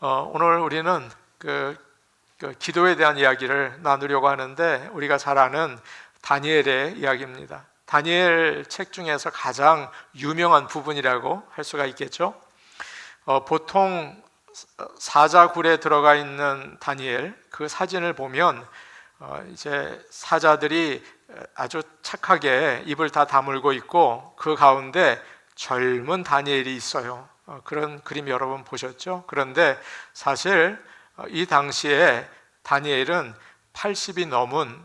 오늘 우리는 그 기도에 대한 이야기를 나누려고 하는데, 우리가 잘 아는 다니엘의 이야기입니다. 다니엘 책 중에서 가장 유명한 부분이라고 할 수가 있겠죠. 보통 사자굴에 들어가 있는 다니엘, 그 사진을 보면 이제 사자들이 아주 착하게 입을 다 다물고 있고, 그 가운데 젊은 다니엘이 있어요. 그런 그림 여러 번 보셨죠? 그런데 사실 이 당시에 다니엘은 80이 넘은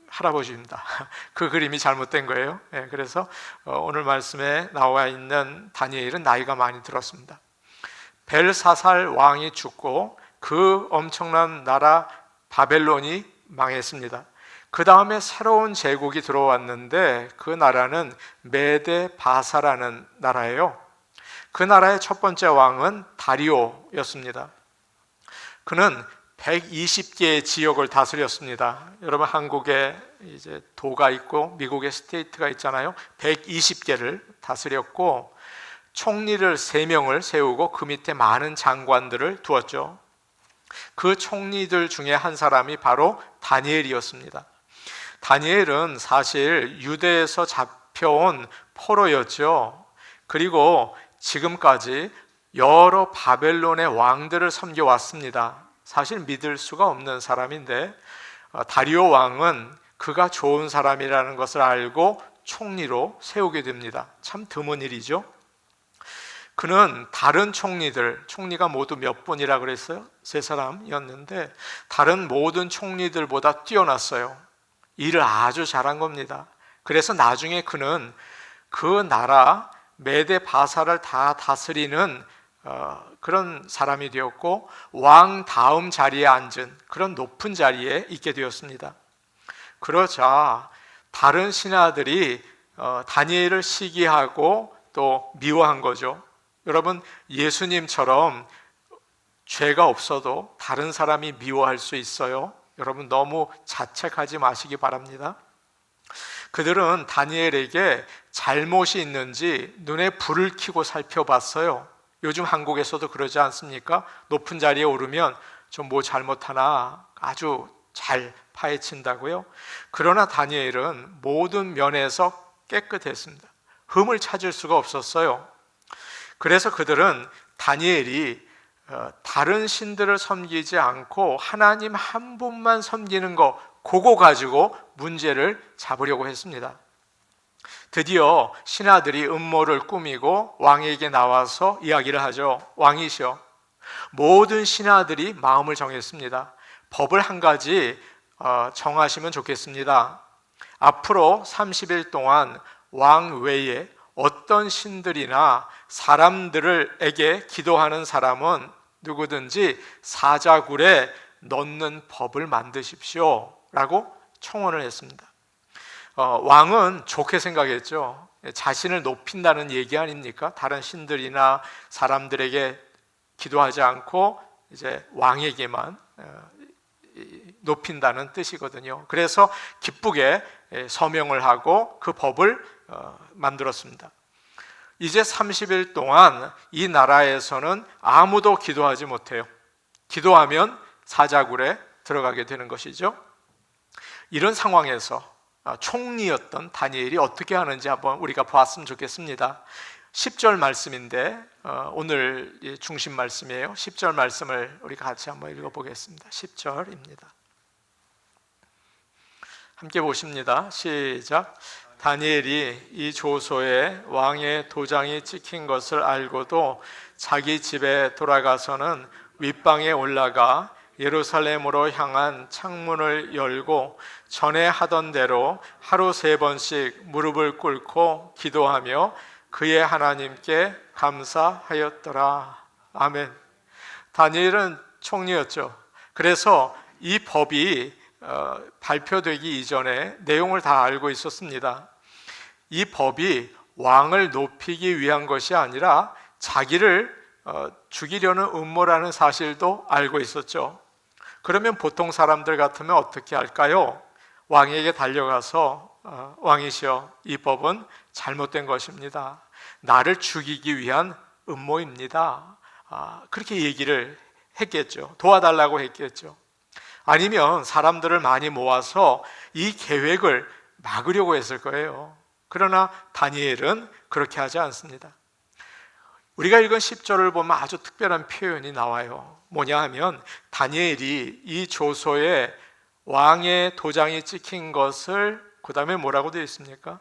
할아버지입니다. 그 그림이 잘못된 거예요. 그래서 오늘 말씀에 나와 있는 다니엘은 나이가 많이 들었습니다. 벨사살 왕이 죽고 그 엄청난 나라 바벨론이 망했습니다. 그 다음에 새로운 제국이 들어왔는데, 그 나라는 메데 바사라는 나라예요. 그 나라의 첫 번째 왕은 다리오였습니다. 그는 120개의 지역을 다스렸습니다. 여러분, 한국에 이제 도가 있고 미국의 스테이트가 있잖아요. 120개를 다스렸고, 총리를 3명을 세우고 그 밑에 많은 장관들을 두었죠. 그 총리들 중에 한 사람이 바로 다니엘이었습니다. 다니엘은 사실 유대에서 잡혀온 포로였죠. 그리고 지금까지 여러 바벨론의 왕들을 섬겨왔습니다. 사실 믿을 수가 없는 사람인데, 다리오 왕은 그가 좋은 사람이라는 것을 알고 총리로 세우게 됩니다. 참 드문 일이죠. 그는 다른 총리가 모두 몇 분이라 그랬어요? 3사람이었는데 다른 모든 총리들보다 뛰어났어요. 일을 아주 잘한 겁니다. 그래서 나중에 그는 그 나라 메데 바사를 다 다스리는 그런 사람이 되었고, 왕 다음 자리에 앉은 그런 높은 자리에 있게 되었습니다. 그러자 다른 신하들이 다니엘을 시기하고 또 미워한 거죠. 여러분, 예수님처럼 죄가 없어도 다른 사람이 미워할 수 있어요. 여러분, 너무 자책하지 마시기 바랍니다. 그들은 다니엘에게 잘못이 있는지 눈에 불을 켜고 살펴봤어요. 요즘 한국에서도 그러지 않습니까? 높은 자리에 오르면 좀 뭐 잘못하나 아주 잘 파헤친다고요. 그러나 다니엘은 모든 면에서 깨끗했습니다. 흠을 찾을 수가 없었어요. 그래서 그들은 다니엘이 다른 신들을 섬기지 않고 하나님 한 분만 섬기는 거, 그거 가지고 문제를 잡으려고 했습니다. 드디어 신하들이 음모를 꾸미고 왕에게 나와서 이야기를 하죠. 왕이시여, 모든 신하들이 마음을 정했습니다. 법을 한 가지 정하시면 좋겠습니다. 앞으로 30일 동안 왕 외에 어떤 신들이나 사람들에게 기도하는 사람은 누구든지 사자굴에 넣는 법을 만드십시오 라고 청원을 했습니다. 왕은 좋게 생각했죠. 자신을 높인다는 얘기 아닙니까? 다른 신들이나 사람들에게 기도하지 않고 이제 왕에게만 높인다는 뜻이거든요. 그래서 기쁘게 서명을 하고 그 법을 만들었습니다. 이제 30일 동안 이 나라에서는 아무도 기도하지 못해요. 기도하면 사자굴에 들어가게 되는 것이죠. 이런 상황에서 총리였던 다니엘이 어떻게 하는지 한번 우리가 보았으면 좋겠습니다. 10절 말씀인데 오늘 중심 말씀이에요. 10절 말씀을 우리가 같이 한번 읽어보겠습니다. 10절입니다. 함께 보십니다. 시작. 다니엘이 이 조서에 왕의 도장이 찍힌 것을 알고도 자기 집에 돌아가서는 윗방에 올라가 예루살렘으로 향한 창문을 열고 전에 하던 대로 하루 3번씩 무릎을 꿇고 기도하며 그의 하나님께 감사하였더라. 아멘. 다니엘은 총리였죠. 그래서 이 법이 발표되기 이전에 내용을 다 알고 있었습니다. 이 법이 왕을 높이기 위한 것이 아니라 자기를 죽이려는 음모라는 사실도 알고 있었죠. 그러면 보통 사람들 같으면 어떻게 할까요? 왕에게 달려가서 왕이시여, 이 법은 잘못된 것입니다. 나를 죽이기 위한 음모입니다. 그렇게 얘기를 했겠죠. 도와달라고 했겠죠. 아니면 사람들을 많이 모아서 이 계획을 막으려고 했을 거예요. 그러나 다니엘은 그렇게 하지 않습니다. 우리가 읽은 10절을 보면 아주 특별한 표현이 나와요. 뭐냐 하면 다니엘이 이 조서에 왕의 도장이 찍힌 것을 그 다음에 뭐라고 되어 있습니까?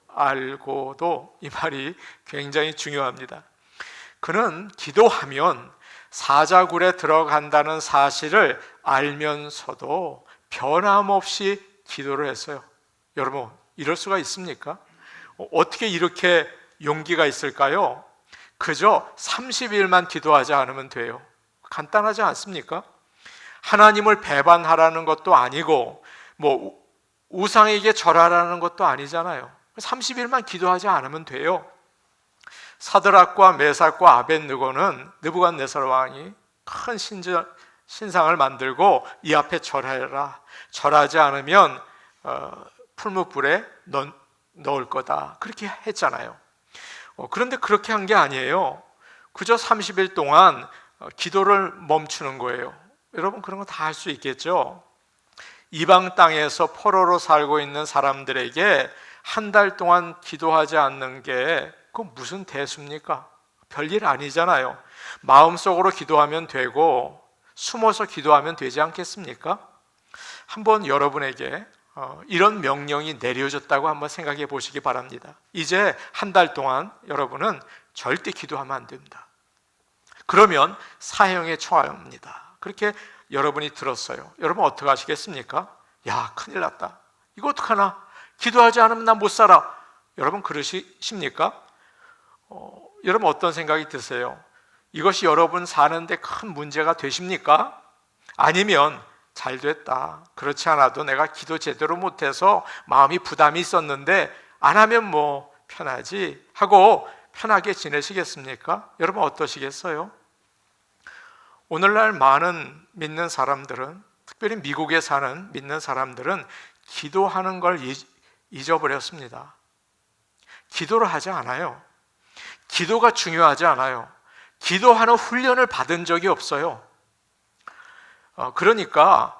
알고도, 이 말이 굉장히 중요합니다. 그는 기도하면 사자굴에 들어간다는 사실을 알면서도 변함없이 기도를 했어요. 여러분, 이럴 수가 있습니까? 어떻게 이렇게 용기가 있을까요? 그저 30일만 기도하지 않으면 돼요. 간단하지 않습니까? 하나님을 배반하라는 것도 아니고 우상에게 절하라는 것도 아니잖아요. 30일만 기도하지 않으면 돼요. 사드락과 메삭과 아벳느고는 느부갓네살 왕이 큰 신상을 만들고 이 앞에 절하라, 절하지 않으면 풀무불에 넣을 거다, 그렇게 했잖아요. 그런데 그렇게 한 게 아니에요. 그저 30일 동안 기도를 멈추는 거예요. 여러분, 그런 거 다 할 수 있겠죠? 이방 땅에서 포로로 살고 있는 사람들에게 한 달 동안 기도하지 않는 게 그건 무슨 대수입니까? 별일 아니잖아요. 마음속으로 기도하면 되고 숨어서 기도하면 되지 않겠습니까? 한번 여러분에게 이런 명령이 내려졌다고 한번 생각해 보시기 바랍니다. 이제 한 달 동안 여러분은 절대 기도하면 안 됩니다. 그러면 사형에 처합니다. 그렇게 여러분이 들었어요. 여러분 어떻게 하시겠습니까? 야, 큰일 났다. 이거 어떡하나? 기도하지 않으면 난 못 살아. 여러분 그러십니까? 여러분 어떤 생각이 드세요? 이것이 여러분 사는데 큰 문제가 되십니까? 아니면 잘 됐다, 그렇지 않아도 내가 기도 제대로 못해서 마음이 부담이 있었는데 안 하면 뭐 편하지 하고 편하게 지내시겠습니까? 여러분 어떠시겠어요? 오늘날 많은 믿는 사람들은, 특별히 미국에 사는 믿는 사람들은 기도하는 걸 잊어버렸습니다. 기도를 하지 않아요. 기도가 중요하지 않아요. 기도하는 훈련을 받은 적이 없어요. 그러니까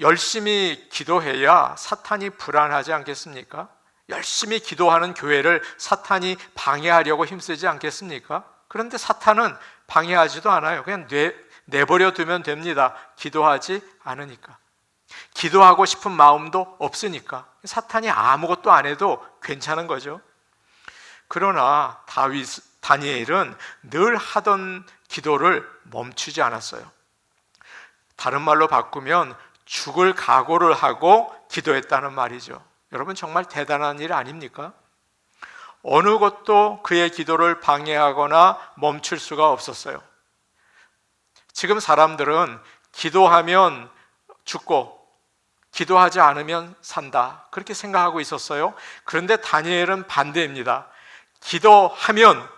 열심히 기도해야 사탄이 불안하지 않겠습니까? 열심히 기도하는 교회를 사탄이 방해하려고 힘쓰지 않겠습니까? 그런데 사탄은 방해하지도 않아요. 그냥 내버려 두면 됩니다. 기도하지 않으니까. 기도하고 싶은 마음도 없으니까. 사탄이 아무것도 안 해도 괜찮은 거죠. 그러나 다니엘은 늘 하던 기도를 멈추지 않았어요. 다른 말로 바꾸면 죽을 각오를 하고 기도했다는 말이죠. 여러분 정말 대단한 일 아닙니까? 어느 것도 그의 기도를 방해하거나 멈출 수가 없었어요. 지금 사람들은 기도하면 죽고 기도하지 않으면 산다, 그렇게 생각하고 있었어요. 그런데 다니엘은 반대입니다. 기도하면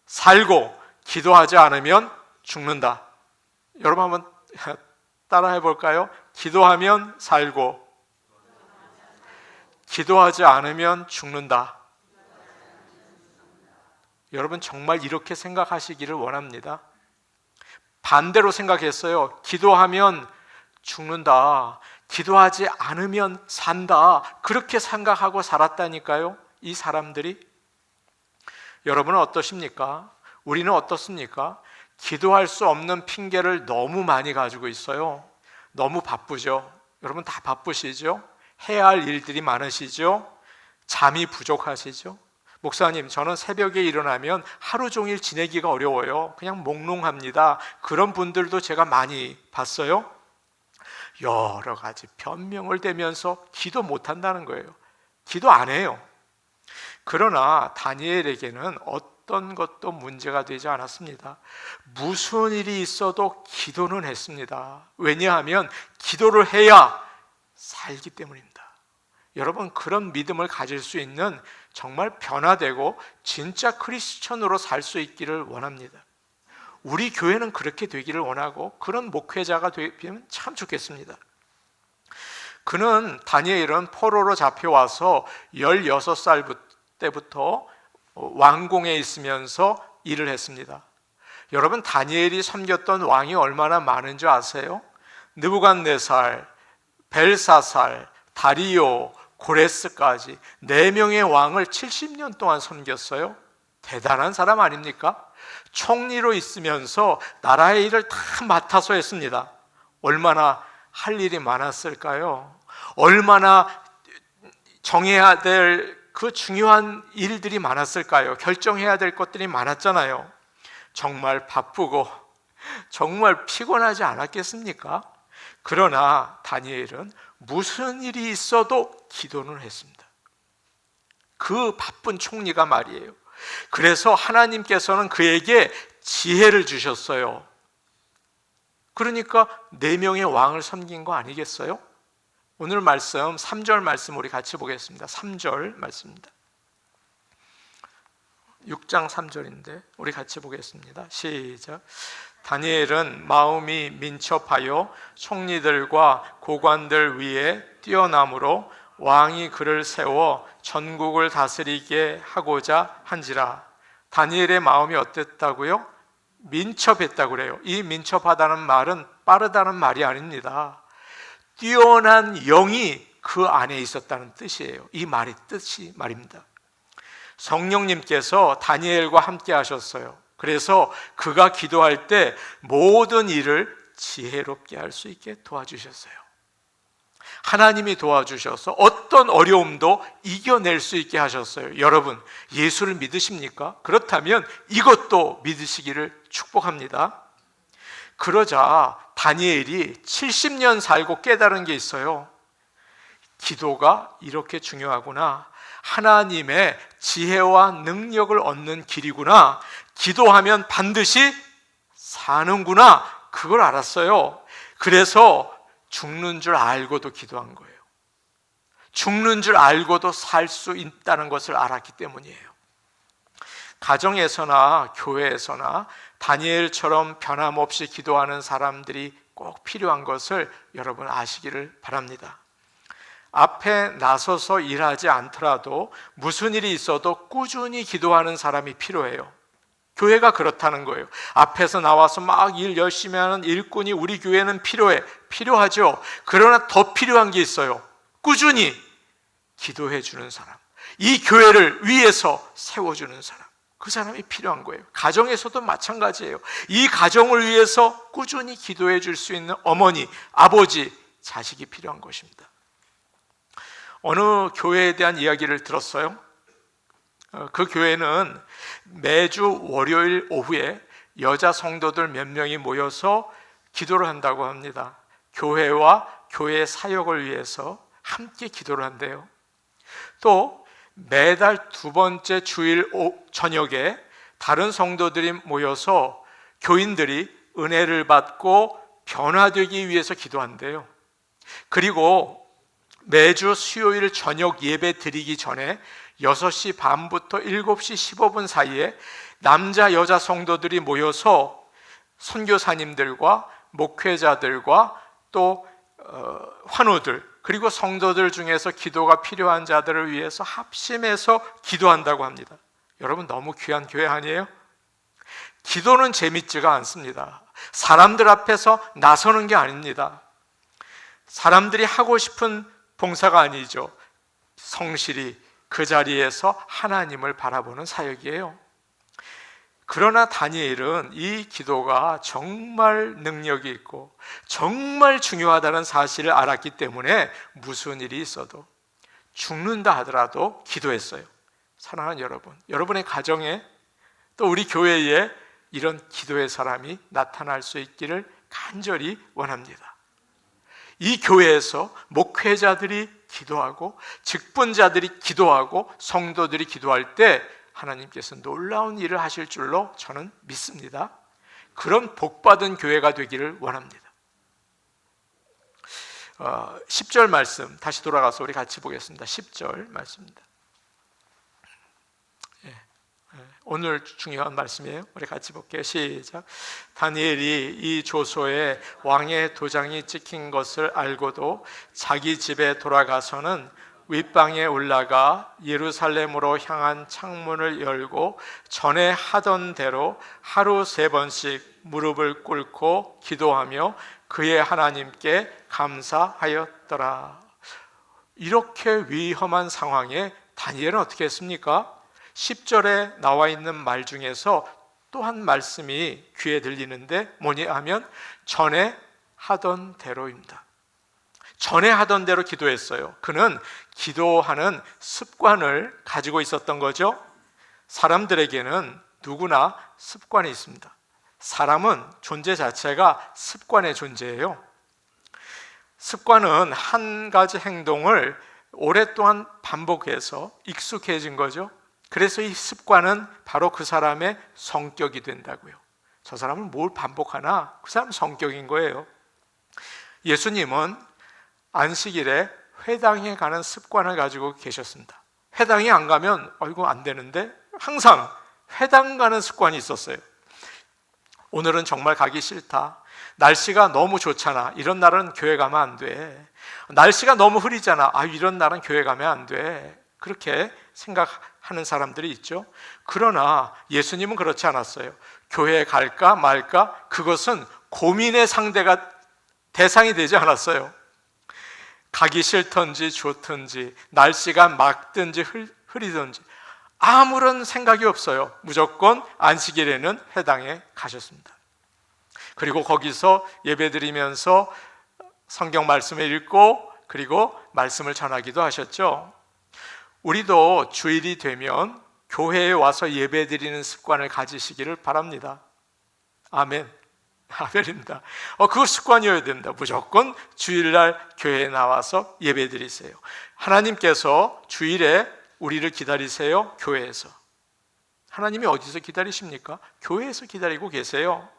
살고 기도하지 않으면 죽는다. 여러분 한번 따라해 볼까요? 기도하면 살고 기도하지 않으면 죽는다. 여러분 정말 이렇게 생각하시기를 원합니다. 반대로 생각했어요. 기도하면 죽는다, 기도하지 않으면 산다, 그렇게 생각하고 살았다니까요, 이 사람들이. 여러분은 어떠십니까? 우리는 어떻습니까? 기도할 수 없는 핑계를 너무 많이 가지고 있어요. 너무 바쁘죠. 여러분 다 바쁘시죠? 해야 할 일들이 많으시죠? 잠이 부족하시죠? 목사님, 저는 새벽에 일어나면 하루 종일 지내기가 어려워요. 그냥 몽롱합니다. 그런 분들도 제가 많이 봤어요. 여러 가지 변명을 대면서 기도 못한다는 거예요. 기도 안 해요. 그러나 다니엘에게는 어떤 것도 문제가 되지 않았습니다. 무슨 일이 있어도 기도는 했습니다. 왜냐하면 기도를 해야 살기 때문입니다. 여러분 그런 믿음을 가질 수 있는 정말 변화되고 진짜 크리스천으로 살 수 있기를 원합니다. 우리 교회는 그렇게 되기를 원하고 그런 목회자가 되면 참 좋겠습니다. 다니엘은 포로로 잡혀와서 16살 때부터 왕궁에 있으면서 일을 했습니다. 여러분, 다니엘이 섬겼던 왕이 얼마나 많은 줄 아세요? 느부갓네살, 벨사살, 다리오, 고레스까지 4명의 왕을 70년 동안 섬겼어요. 대단한 사람 아닙니까? 총리로 있으면서 나라의 일을 다 맡아서 했습니다. 얼마나 할 일이 많았을까요? 얼마나 정해야 될 그 중요한 일들이 많았을까요? 결정해야 될 것들이 많았잖아요. 정말 바쁘고 정말 피곤하지 않았겠습니까? 그러나 다니엘은 무슨 일이 있어도 기도는 했습니다. 그 바쁜 총리가 말이에요. 그래서 하나님께서는 그에게 지혜를 주셨어요. 그러니까 4명의 왕을 섬긴 거 아니겠어요? 오늘 말씀 3절 말씀 우리 같이 보겠습니다. 3절 말씀입니다. 6장 3절인데 우리 같이 보겠습니다. 시작. 다니엘은 마음이 민첩하여 총리들과 고관들 위에 뛰어남으로 왕이 그를 세워 전국을 다스리게 하고자 한지라. 다니엘의 마음이 어땠다고요? 민첩했다고 그래요. 이 민첩하다는 말은 빠르다는 말이 아닙니다. 뛰어난 영이 그 안에 있었다는 뜻이에요. 이 말의 뜻이 말입니다. 성령님께서 다니엘과 함께 하셨어요. 그래서 그가 기도할 때 모든 일을 지혜롭게 할 수 있게 도와주셨어요. 하나님이 도와주셔서 어떤 어려움도 이겨낼 수 있게 하셨어요. 여러분, 예수를 믿으십니까? 그렇다면 이것도 믿으시기를 축복합니다. 그러자 다니엘이 70년 살고 깨달은 게 있어요. 기도가 이렇게 중요하구나. 하나님의 지혜와 능력을 얻는 길이구나. 기도하면 반드시 사는구나. 그걸 알았어요. 그래서 죽는 줄 알고도 기도한 거예요. 죽는 줄 알고도 살 수 있다는 것을 알았기 때문이에요. 가정에서나 교회에서나 다니엘처럼 변함없이 기도하는 사람들이 꼭 필요한 것을 여러분 아시기를 바랍니다. 앞에 나서서 일하지 않더라도 무슨 일이 있어도 꾸준히 기도하는 사람이 필요해요. 교회가 그렇다는 거예요. 앞에서 나와서 막 일 열심히 하는 일꾼이 우리 교회는 필요하죠. 그러나 더 필요한 게 있어요. 꾸준히 기도해 주는 사람, 이 교회를 위해서 세워주는 사람, 그 사람이 필요한 거예요. 가정에서도 마찬가지예요. 이 가정을 위해서 꾸준히 기도해 줄 수 있는 어머니, 아버지, 자식이 필요한 것입니다. 어느 교회에 대한 이야기를 들었어요. 그 교회는 매주 월요일 오후에 여자 성도들 몇 명이 모여서 기도를 한다고 합니다. 교회와 교회 사역을 위해서 함께 기도를 한대요. 또 매달 2번째 주일 저녁에 다른 성도들이 모여서 교인들이 은혜를 받고 변화되기 위해서 기도한대요. 그리고 매주 수요일 저녁 예배 드리기 전에 6시 반부터 7시 15분 사이에 남자 여자 성도들이 모여서 선교사님들과 목회자들과 또 환우들, 그리고 성도들 중에서 기도가 필요한 자들을 위해서 합심해서 기도한다고 합니다. 여러분, 너무 귀한 교회 아니에요? 기도는 재밌지가 않습니다. 사람들 앞에서 나서는 게 아닙니다. 사람들이 하고 싶은 봉사가 아니죠. 성실히 그 자리에서 하나님을 바라보는 사역이에요. 그러나 다니엘은 이 기도가 정말 능력이 있고 정말 중요하다는 사실을 알았기 때문에 무슨 일이 있어도 죽는다 하더라도 기도했어요. 사랑하는 여러분, 여러분의 가정에 또 우리 교회에 이런 기도의 사람이 나타날 수 있기를 간절히 원합니다. 이 교회에서 목회자들이 기도하고 직분자들이 기도하고 성도들이 기도할 때 하나님께서 놀라운 일을 하실 줄로 저는 믿습니다. 그런 복받은 교회가 되기를 원합니다. 10절 말씀 다시 돌아가서 우리 같이 보겠습니다. 10절 말씀입니다. 오늘 중요한 말씀이에요. 우리 같이 볼게요. 시작. 다니엘이 이 조서에 왕의 도장이 찍힌 것을 알고도 자기 집에 돌아가서는 윗방에 올라가 예루살렘으로 향한 창문을 열고 전에 하던 대로 하루 3번씩 무릎을 꿇고 기도하며 그의 하나님께 감사하였더라. 이렇게 위험한 상황에 다니엘은 어떻게 했습니까? 10절에 나와 있는 말 중에서 또 한 말씀이 귀에 들리는데 뭐냐 하면 전에 하던 대로입니다. 전에 하던 대로 기도했어요. 그는 기도하는 습관을 가지고 있었던 거죠. 사람들에게는 누구나 습관이 있습니다. 사람은 존재 자체가 습관의 존재예요. 습관은 한 가지 행동을 오랫동안 반복해서 익숙해진 거죠. 그래서 이 습관은 바로 그 사람의 성격이 된다고요. 저 사람은 뭘 반복하나? 그 사람 성격인 거예요. 예수님은 안식일에 회당에 가는 습관을 가지고 계셨습니다. 회당에 안 가면 이거 안 되는데 항상 회당 가는 습관이 있었어요. 오늘은 정말 가기 싫다. 날씨가 너무 좋잖아. 이런 날은 교회 가면 안 돼. 날씨가 너무 흐리잖아. 이런 날은 교회 가면 안 돼. 그렇게 생각하는 사람들이 있죠. 그러나 예수님은 그렇지 않았어요. 교회에 갈까 말까? 그것은 고민의 대상이 되지 않았어요. 가기 싫든지 좋든지 날씨가 맑든지 흐리든지 아무런 생각이 없어요. 무조건 안식일에는 회당에 가셨습니다. 그리고 거기서 예배드리면서 성경 말씀을 읽고 그리고 말씀을 전하기도 하셨죠. 우리도 주일이 되면 교회에 와서 예배드리는 습관을 가지시기를 바랍니다. 아멘. 아멘입니다. 그거 습관이어야 된다. 무조건 주일날 교회에 나와서 예배드리세요. 하나님께서 주일에 우리를 기다리세요. 교회에서. 하나님이 어디서 기다리십니까? 교회에서 기다리고 계세요.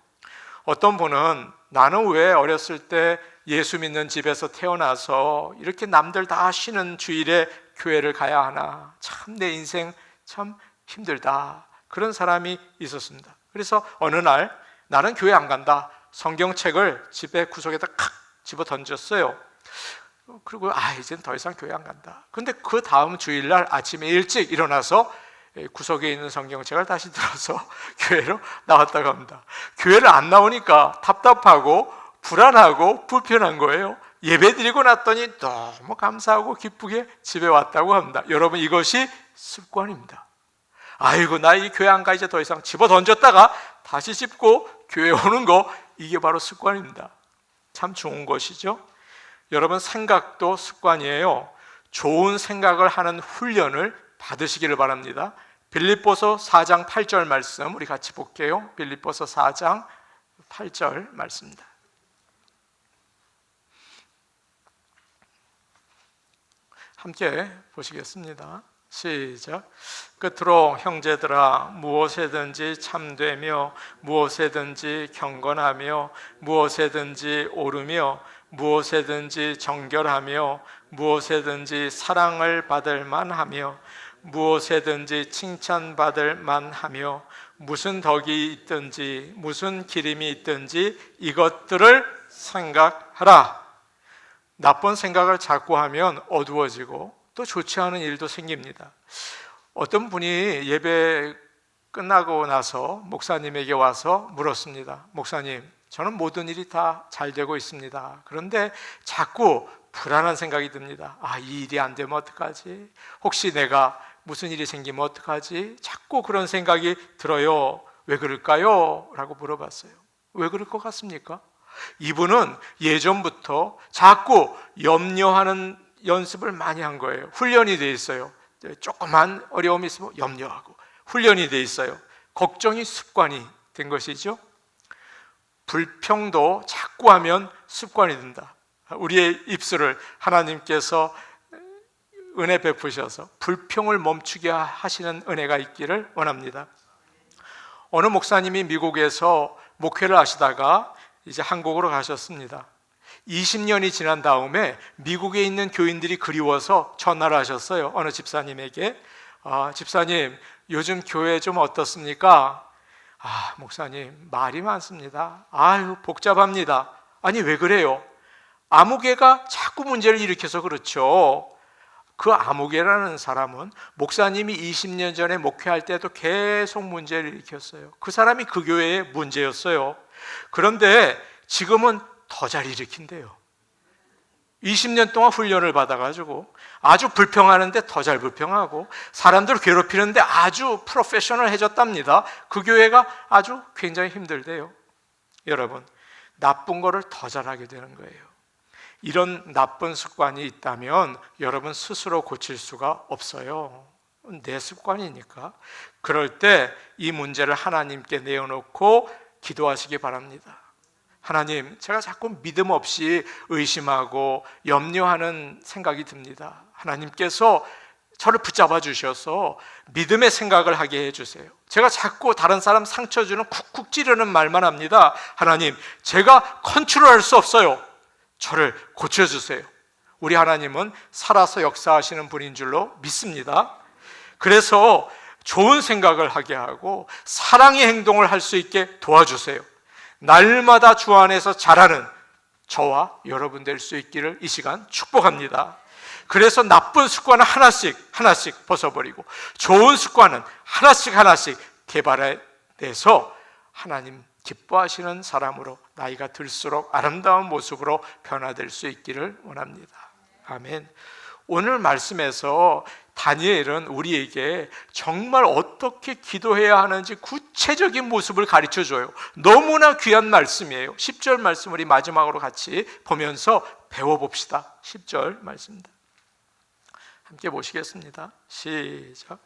어떤 분은 나는 왜 어렸을 때 예수 믿는 집에서 태어나서 이렇게 남들 다 쉬는 주일에 교회를 가야 하나? 참 내 인생 참 힘들다. 그런 사람이 있었습니다. 그래서 어느 날 나는 교회 안 간다. 성경책을 집에 구석에다 칵 집어 던졌어요. 그리고 이젠 더 이상 교회 안 간다. 근데 그 다음 주일날 아침에 일찍 일어나서 구석에 있는 성경책을 다시 들어서 교회로 나왔다고 합니다. 교회를 안 나오니까 답답하고 불안하고 불편한 거예요. 예배드리고 났더니 너무 감사하고 기쁘게 집에 왔다고 합니다. 여러분, 이것이 습관입니다. 아이고 나 이 교회 안 가 이제 더 이상 집어 던졌다가 다시 짚고 교회 오는 거, 이게 바로 습관입니다. 참 좋은 것이죠. 여러분, 생각도 습관이에요. 좋은 생각을 하는 훈련을 받으시기를 바랍니다. 빌립보서 4장 8절 말씀 우리 같이 볼게요. 빌립보서 4장 8절 말씀입니다. 함께 보시겠습니다. 시작. 끝으로 형제들아, 무엇에든지 참되며 무엇에든지 경건하며 무엇에든지 옳으며 무엇에든지 정결하며 무엇에든지 사랑을 받을 만하며 무엇에든지 칭찬받을 만하며 무슨 덕이 있든지 무슨 기림이 있든지 이것들을 생각하라. 나쁜 생각을 자꾸 하면 어두워지고 또 좋지 않은 일도 생깁니다. 어떤 분이 예배 끝나고 나서 목사님에게 와서 물었습니다. 목사님, 저는 모든 일이 다 잘 되고 있습니다. 그런데 자꾸 불안한 생각이 듭니다. 이 일이 안 되면 어떡하지? 혹시 내가 무슨 일이 생기면 어떡하지? 자꾸 그런 생각이 들어요. 왜 그럴까요? 라고 물어봤어요. 왜 그럴 것 같습니까? 이분은 예전부터 자꾸 염려하는 연습을 많이 한 거예요. 훈련이 돼 있어요. 조그만 어려움이 있으면 염려하고 훈련이 돼 있어요. 걱정이 습관이 된 것이죠. 불평도 자꾸 하면 습관이 된다. 우리의 입술을 하나님께서 은혜 베푸셔서 불평을 멈추게 하시는 은혜가 있기를 원합니다. 어느 목사님이 미국에서 목회를 하시다가 이제 한국으로 가셨습니다. 20년이 지난 다음에 미국에 있는 교인들이 그리워서 전화를 하셨어요. 어느 집사님에게. 집사님, 요즘 교회 좀 어떻습니까? 목사님, 말이 많습니다. 복잡합니다. 아니, 왜 그래요? 아무개가 자꾸 문제를 일으켜서 그렇죠. 그 아무개라는 사람은 목사님이 20년 전에 목회할 때도 계속 문제를 일으켰어요. 그 사람이 그 교회의 문제였어요. 그런데 지금은 더 잘 일으킨대요. 20년 동안 훈련을 받아가지고 아주 불평하는데 더 잘 불평하고 사람들을 괴롭히는데 아주 프로페셔널해졌답니다. 그 교회가 아주 굉장히 힘들대요. 여러분, 나쁜 거를 더 잘하게 되는 거예요. 이런 나쁜 습관이 있다면 여러분 스스로 고칠 수가 없어요. 내 습관이니까. 그럴 때 이 문제를 하나님께 내어놓고 기도하시기 바랍니다. 하나님, 제가 자꾸 믿음 없이 의심하고 염려하는 생각이 듭니다. 하나님께서 저를 붙잡아 주셔서 믿음의 생각을 하게 해주세요. 제가 자꾸 다른 사람 상처 주는 쿡쿡 찌르는 말만 합니다. 하나님, 제가 컨트롤할 수 없어요. 저를 고쳐주세요. 우리 하나님은 살아서 역사하시는 분인 줄로 믿습니다. 그래서 좋은 생각을 하게 하고 사랑의 행동을 할 수 있게 도와주세요. 날마다 주 안에서 자라는 저와 여러분 될 수 있기를 이 시간 축복합니다. 그래서 나쁜 습관은 하나씩 벗어버리고 좋은 습관은 하나씩 개발해내서 하나님 기뻐하시는 사람으로 나이가 들수록 아름다운 모습으로 변화될 수 있기를 원합니다. 아멘. 오늘 말씀에서 다니엘은 우리에게 정말 어떻게 기도해야 하는지 구체적인 모습을 가르쳐줘요. 너무나 귀한 말씀이에요. 10절 말씀 우리 마지막으로 같이 보면서 배워봅시다. 10절 말씀입니다. 함께 보시겠습니다. 시작.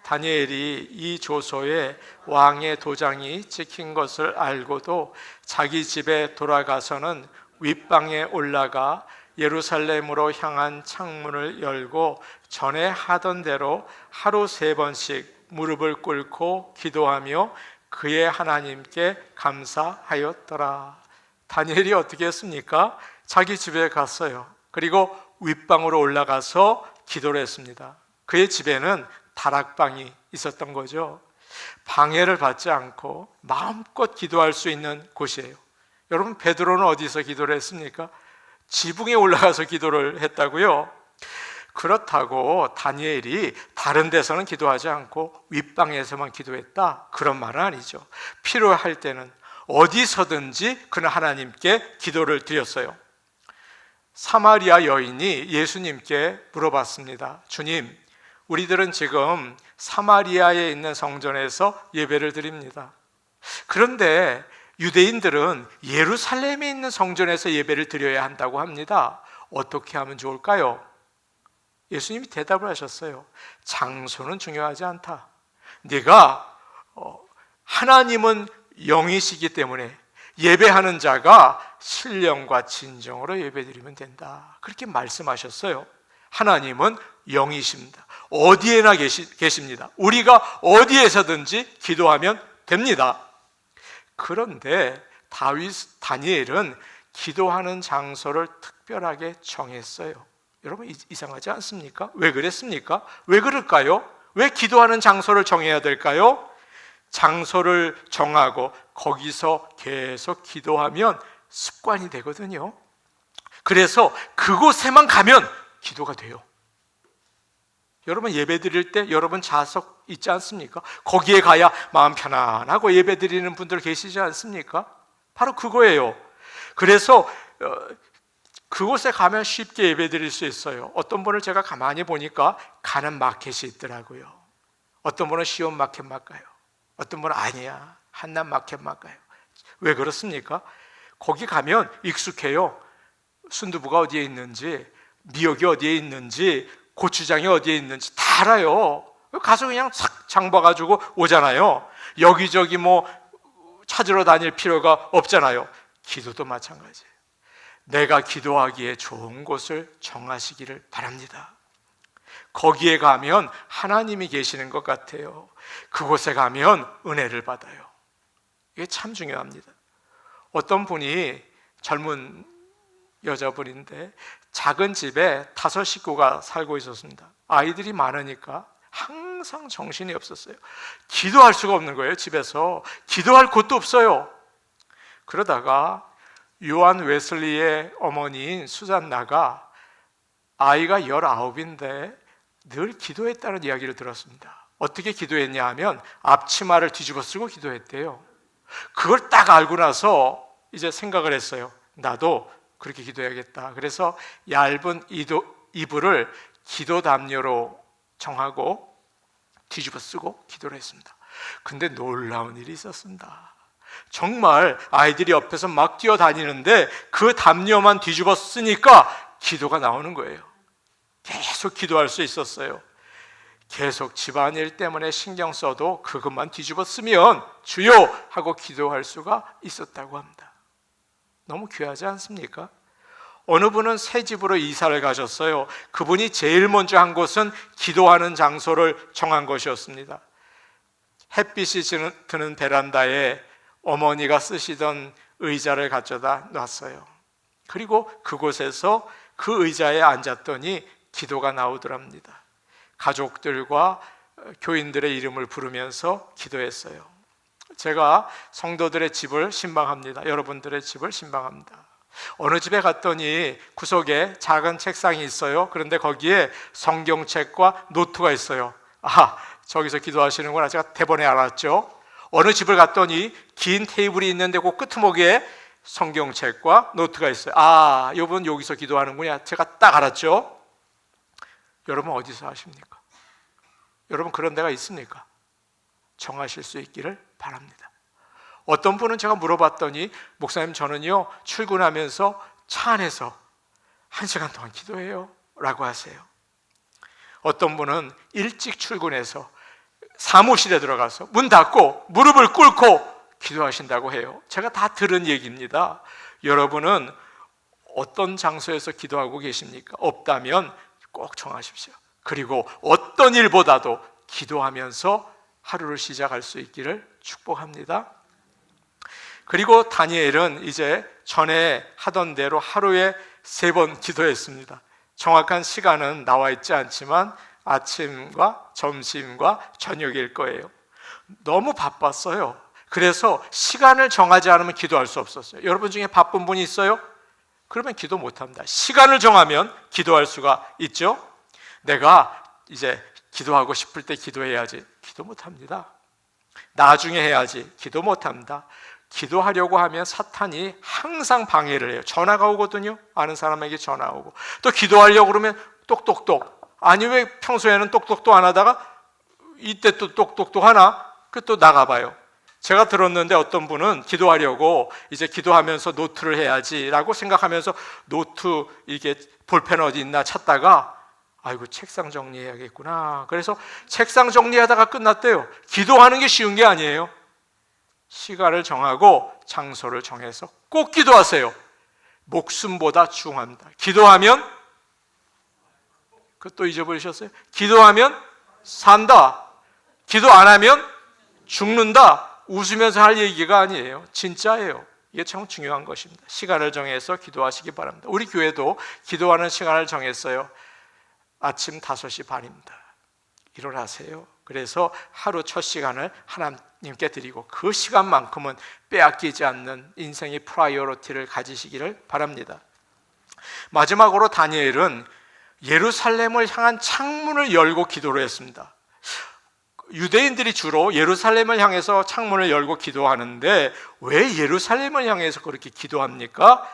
다니엘이 이 조서에 왕의 도장이 찍힌 것을 알고도 자기 집에 돌아가서는 윗방에 올라가 예루살렘으로 향한 창문을 열고 전에 하던 대로 하루 3번씩 무릎을 꿇고 기도하며 그의 하나님께 감사하였더라. 다니엘이 어떻게 했습니까? 자기 집에 갔어요. 그리고 윗방으로 올라가서 기도를 했습니다. 그의 집에는 다락방이 있었던 거죠. 방해를 받지 않고 마음껏 기도할 수 있는 곳이에요. 여러분, 베드로는 어디서 기도를 했습니까? 지붕에 올라가서 기도를 했다고요? 그렇다고 다니엘이 다른 데서는 기도하지 않고 윗방에서만 기도했다? 그런 말은 아니죠. 필요할 때는 어디서든지 그는 하나님께 기도를 드렸어요. 사마리아 여인이 예수님께 물어봤습니다. 주님, 우리들은 지금 사마리아에 있는 성전에서 예배를 드립니다. 그런데 유대인들은 예루살렘에 있는 성전에서 예배를 드려야 한다고 합니다. 어떻게 하면 좋을까요? 예수님이 대답을 하셨어요. 장소는 중요하지 않다. 네가 하나님은 영이시기 때문에 예배하는 자가 신령과 진정으로 예배드리면 된다. 그렇게 말씀하셨어요. 하나님은 영이십니다. 어디에나 계십니다. 우리가 어디에서든지 기도하면 됩니다. 그런데 다니엘은 기도하는 장소를 특별하게 정했어요. 여러분, 이상하지 않습니까? 왜 그랬습니까? 왜 그럴까요? 왜 기도하는 장소를 정해야 될까요? 장소를 정하고 거기서 계속 기도하면 습관이 되거든요. 그래서 그곳에만 가면 기도가 돼요. 여러분, 예배 드릴 때 여러분 좌석 있지 않습니까? 거기에 가야 마음 편안하고 예배 드리는 분들 계시지 않습니까? 바로 그거예요. 그래서 그곳에 가면 쉽게 예배 드릴 수 있어요. 어떤 분을 제가 가만히 보니까 가는 마켓이 있더라고요. 어떤 분은 시온 마켓만 가요. 어떤 분은 아니야, 한남 마켓만 가요. 왜 그렇습니까? 거기 가면 익숙해요. 순두부가 어디에 있는지, 미역이 어디에 있는지, 고추장이 어디에 있는지 다 알아요. 가서 그냥 싹 장 봐가지고 오잖아요. 여기저기 뭐 찾으러 다닐 필요가 없잖아요. 기도도 마찬가지예요. 내가 기도하기에 좋은 곳을 정하시기를 바랍니다. 거기에 가면 하나님이 계시는 것 같아요. 그곳에 가면 은혜를 받아요. 이게 참 중요합니다. 어떤 분이 젊은 여자분인데 작은 집에 5 식구가 살고 있었습니다. 아이들이 많으니까 항상 정신이 없었어요. 기도할 수가 없는 거예요. 집에서 기도할 곳도 없어요. 그러다가 요한 웨슬리의 어머니인 수잔나가 아이가 19인데 늘 기도했다는 이야기를 들었습니다. 어떻게 기도했냐 하면 앞치마를 뒤집어 쓰고 기도했대요. 그걸 딱 알고 나서 이제 생각을 했어요. 나도 그렇게 기도해야겠다. 그래서 얇은 이불을 기도 담요로 정하고 뒤집어 쓰고 기도를 했습니다. 근데 놀라운 일이 있었습니다. 정말 아이들이 옆에서 막 뛰어다니는데 그 담요만 뒤집어 쓰니까 기도가 나오는 거예요. 계속 기도할 수 있었어요. 계속 집안일 때문에 신경 써도 그것만 뒤집어 쓰면 주여 하고 기도할 수가 있었다고 합니다. 너무 귀하지 않습니까? 어느 분은 새 집으로 이사를 가셨어요. 그분이 제일 먼저 한 것은 기도하는 장소를 정한 것이었습니다. 햇빛이 드는 베란다에 어머니가 쓰시던 의자를 가져다 놨어요. 그리고 그곳에서 그 의자에 앉았더니 기도가 나오더랍니다. 가족들과 교인들의 이름을 부르면서 기도했어요. 제가 성도들의 집을 신방합니다. 여러분들의 집을 신방합니다. 어느 집에 갔더니 구석에 작은 책상이 있어요. 그런데 거기에 성경책과 노트가 있어요. 저기서 기도하시는구나. 제가 대번에 알았죠. 어느 집을 갔더니 긴 테이블이 있는데 그 끄트목에 성경책과 노트가 있어요. 이분 여기서 기도하는구나. 제가 딱 알았죠. 여러분 어디서 하십니까? 여러분 그런 데가 있습니까? 정하실 수 있기를 바랍니다. 어떤 분은 제가 물어봤더니 목사님 저는요 출근하면서 차 안에서 1시간 동안 기도해요 라고 하세요. 어떤 분은 일찍 출근해서 사무실에 들어가서 문 닫고 무릎을 꿇고 기도하신다고 해요. 제가 다 들은 얘기입니다. 여러분은 어떤 장소에서 기도하고 계십니까? 없다면 꼭 정하십시오. 그리고 어떤 일보다도 기도하면서 하루를 시작할 수 있기를 축복합니다. 그리고 다니엘은 이제 전에 하던 대로 하루에 3번 기도했습니다. 정확한 시간은 나와 있지 않지만 아침과 점심과 저녁일 거예요. 너무 바빴어요. 그래서 시간을 정하지 않으면 기도할 수 없었어요. 여러분 중에 바쁜 분이 있어요? 그러면 기도 못합니다. 시간을 정하면 기도할 수가 있죠. 내가 이제 기도하고 싶을 때 기도해야지. 기도 못합니다. 나중에 해야지. 기도 못합니다. 기도하려고 하면 사탄이 항상 방해를 해요. 전화가 오거든요. 아는 사람에게 전화 오고. 또 기도하려고 그러면 똑똑똑. 아니 왜 평소에는 똑똑똑 안 하다가 이때 또 똑똑똑 하나? 그 또 나가봐요. 제가 들었는데 어떤 분은 기도하려고 이제 기도하면서 노트를 해야지라고 생각하면서 노트 이게 볼펜 어디 있나 찾다가 아이고 책상 정리해야겠구나. 그래서 책상 정리하다가 끝났대요. 기도하는 게 쉬운 게 아니에요. 시간을 정하고 장소를 정해서 꼭 기도하세요. 목숨보다 중요합니다. 기도하면 그것도 잊어버리셨어요? 기도하면 산다. 기도 안 하면 죽는다. 웃으면서 할 얘기가 아니에요. 진짜예요. 이게 참 중요한 것입니다. 시간을 정해서 기도하시기 바랍니다. 우리 교회도 기도하는 시간을 정했어요. 아침 5시 반입니다. 일어나세요. 그래서 하루 첫 시간을 하나님께 드리고 그 시간만큼은 빼앗기지 않는 인생의 프라이어리티를 가지시기를 바랍니다. 마지막으로 다니엘은 예루살렘을 향한 창문을 열고 기도를 했습니다. 유대인들이 주로 예루살렘을 향해서 창문을 열고 기도하는데 왜 예루살렘을 향해서 그렇게 기도합니까?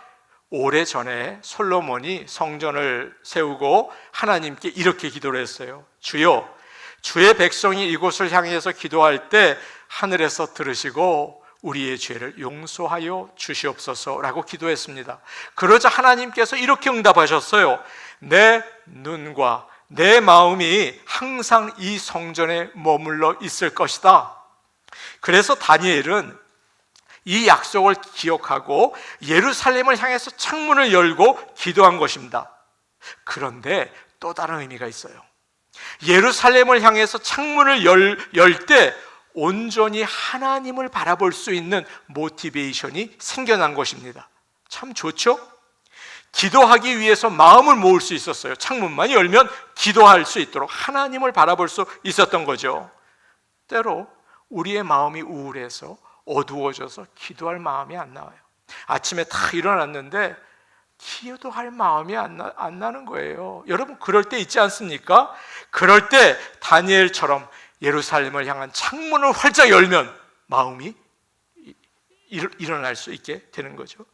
오래전에 솔로몬이 성전을 세우고 하나님께 이렇게 기도를 했어요. 주여, 주의 백성이 이곳을 향해서 기도할 때 하늘에서 들으시고 우리의 죄를 용서하여 주시옵소서라고 기도했습니다. 그러자 하나님께서 이렇게 응답하셨어요. 내 눈과 내 마음이 항상 이 성전에 머물러 있을 것이다. 그래서 다니엘은 이 약속을 기억하고 예루살렘을 향해서 창문을 열고 기도한 것입니다. 그런데 또 다른 의미가 있어요. 예루살렘을 향해서 창문을 열 때 온전히 하나님을 바라볼 수 있는 모티베이션이 생겨난 것입니다. 참 좋죠? 기도하기 위해서 마음을 모을 수 있었어요. 창문만 열면 기도할 수 있도록 하나님을 바라볼 수 있었던 거죠. 때로 우리의 마음이 우울해서 어두워져서 기도할 마음이 안 나와요. 아침에 다 일어났는데 기도할 마음이 안 나는 거예요. 여러분 그럴 때 있지 않습니까? 그럴 때 다니엘처럼 예루살렘을 향한 창문을 활짝 열면 마음이 일어날 수 있게 되는 거죠.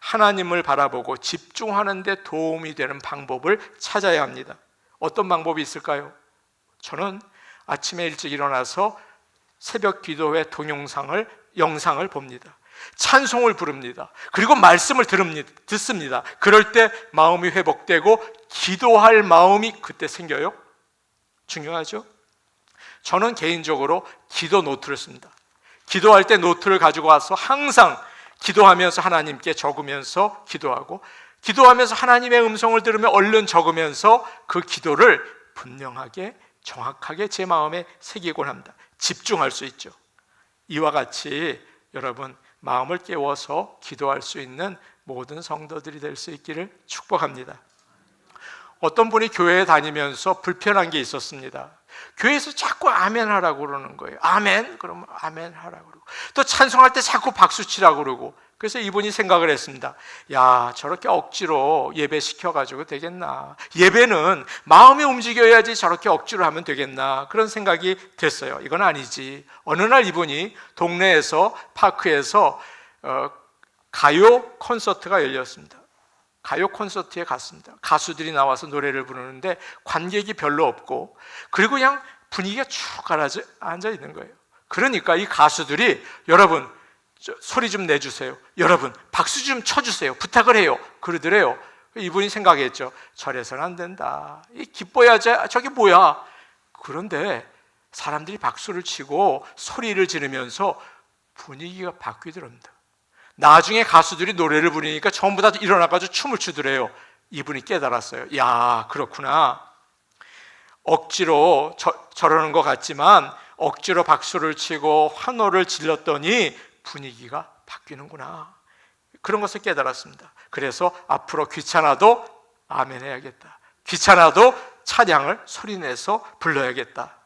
하나님을 바라보고 집중하는 데 도움이 되는 방법을 찾아야 합니다. 어떤 방법이 있을까요? 저는 아침에 일찍 일어나서 새벽 기도회 영상을 봅니다. 찬송을 부릅니다. 그리고 말씀을 듣습니다. 그럴 때 마음이 회복되고 기도할 마음이 그때 생겨요. 중요하죠? 저는 개인적으로 기도 노트를 씁니다. 기도할 때 노트를 가지고 와서 항상 기도하면서 하나님께 적으면서 기도하고, 기도하면서 하나님의 음성을 들으며 얼른 적으면서 그 기도를 분명하게 정확하게 제 마음에 새기곤 합니다. 집중할 수 있죠. 이와 같이 여러분 마음을 깨워서 기도할 수 있는 모든 성도들이 될 수 있기를 축복합니다. 어떤 분이 교회에 다니면서 불편한 게 있었습니다. 교회에서 자꾸 아멘 하라고 그러는 거예요. 아멘? 그러면 아멘 하라고 그러고, 또 찬송할 때 자꾸 박수 치라고 그러고. 그래서 이분이 생각을 했습니다. 야, 저렇게 억지로 예배 시켜가지고 되겠나? 예배는 마음이 움직여야지 저렇게 억지로 하면 되겠나? 그런 생각이 됐어요. 이건 아니지. 어느 날 이분이 동네에서 파크에서 가요 콘서트가 열렸습니다. 가요 콘서트에 갔습니다. 가수들이 나와서 노래를 부르는데 관객이 별로 없고, 그리고 그냥 분위기가 쭉 앉아 있는 거예요. 그러니까 이 가수들이 여러분 소리 좀 내주세요, 여러분 박수 좀 쳐주세요, 부탁을 해요. 그러더래요. 이분이 생각했죠. 저래서는 안 된다. 기뻐야지. 저게 뭐야? 그런데 사람들이 박수를 치고 소리를 지르면서 분위기가 바뀌더랍니다. 나중에 가수들이 노래를 부르니까 전부 다 일어나가지고 춤을 추더래요. 이분이 깨달았어요. 야, 그렇구나. 억지로 저러는 것 같지만 억지로 박수를 치고 환호를 질렀더니 분위기가 바뀌는구나. 그런 것을 깨달았습니다. 그래서 앞으로 귀찮아도 아멘 해야겠다. 귀찮아도 찬양을 소리내서 불러야겠다.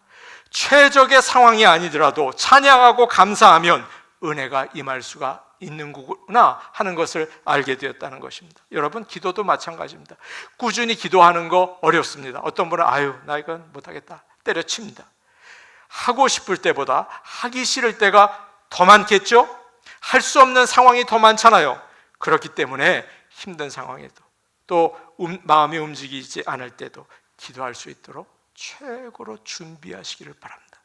최적의 상황이 아니더라도 찬양하고 감사하면 은혜가 임할 수가 있는 거구나 하는 것을 알게 되었다는 것입니다. 여러분 기도도 마찬가지입니다. 꾸준히 기도하는 거 어렵습니다. 어떤 분은 아유 나 이건 못하겠다 때려칩니다. 하고 싶을 때보다 하기 싫을 때가 더 많겠죠? 할 수 없는 상황이 더 많잖아요. 그렇기 때문에 힘든 상황에도 또 마음이 움직이지 않을 때도 기도할 수 있도록 최고로 준비하시기를 바랍니다.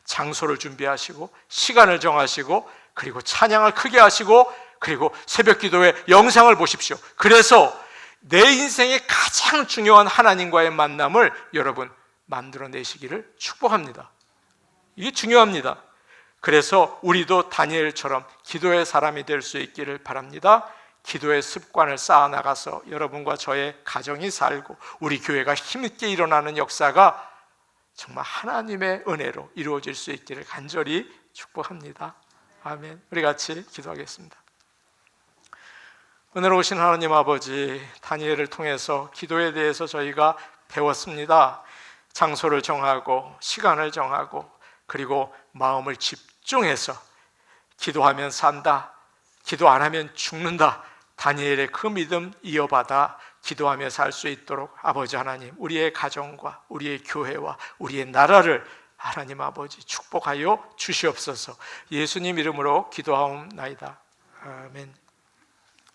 장소를 준비하시고 시간을 정하시고, 그리고 찬양을 크게 하시고, 그리고 새벽 기도의 영상을 보십시오. 그래서 내 인생의 가장 중요한 하나님과의 만남을 여러분 만들어내시기를 축복합니다. 이게 중요합니다. 그래서 우리도 다니엘처럼 기도의 사람이 될 수 있기를 바랍니다. 기도의 습관을 쌓아나가서 여러분과 저의 가정이 살고 우리 교회가 힘있게 일어나는 역사가 정말 하나님의 은혜로 이루어질 수 있기를 간절히 축복합니다. 아멘. 우리 같이 기도하겠습니다. 은혜로우신 하나님 아버지, 다니엘을 통해서 기도에 대해서 저희가 배웠습니다. 장소를 정하고 시간을 정하고, 그리고 마음을 집중해서 기도하면 산다, 기도 안 하면 죽는다, 다니엘의 그 믿음 이어받아 기도하며 살 수 있도록 아버지 하나님, 우리의 가정과 우리의 교회와 우리의 나라를 하나님 아버지 축복하여 주시옵소서. 예수님 이름으로 기도하옵나이다. 아멘.